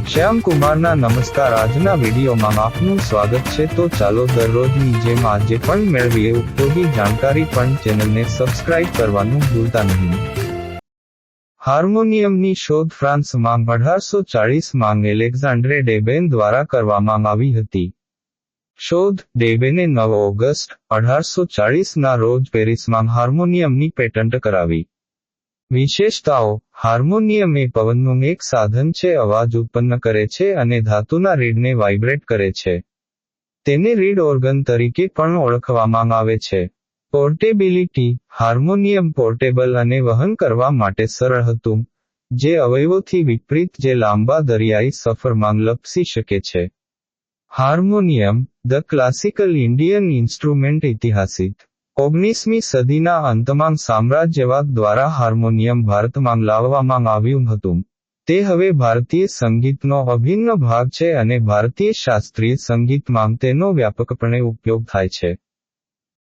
શ્યામ કુમારના નમસ્કાર. આજના વિડીયોમાં આપનું સ્વાગત છે. તો ચાલો દરરોજની જેમ આજે પણ મેળવીએ ઉપયોગી જાણકારી, પણ ચેનલને સબસ્ક્રાઇબ કરવાનું ભૂલતા નહીં. હાર્મોનિયમની શોધ ફ્રાન્સમાં 1840માં એલેક્ઝાન્ડ્રે ડેબેન દ્વારા કરવામાં આવી હતી. શોધ: ડેબેને 9 ઓગસ્ટ 1840ના રોજ પેરિસમાં હાર્મોનિયમની પેટન્ટ કરાવી. વિશેષતાઓ: હાર્મોનિયમ એ પવનનું એક સાધન છે, અવાજ ઉત્પન્ન કરે છે અને ધાતુના રીડને વાઇબ્રેટ કરે છે. તેને રીડ ઓર્ગન તરીકે પણ ઓળખવામાં આવે છે. પોર્ટેબિલિટી: હાર્મોનિયમ પોર્ટેબલ અને વહન કરવા માટે સરળ હતું, જે અવયવોથી વિપરીત જે લાંબા દરિયાઈ સફરમાં લપસી શકે છે. Harmonium, the classical Indian instrument. ઐતિહાસિક: 19મી સદીના અંતમાં સામ્રાજ્યવાદ દ્વારા હાર્મોનિયમ ભારતમાં લાવવામાં આવ્યું હતું. તે હવે ભારતીય સંગીતનો અભિન્ન ભાગ છે અને ભારતીય શાસ્ત્રીય સંગીતમાં તેનો વ્યાપકપણે ઉપયોગ થાય છે.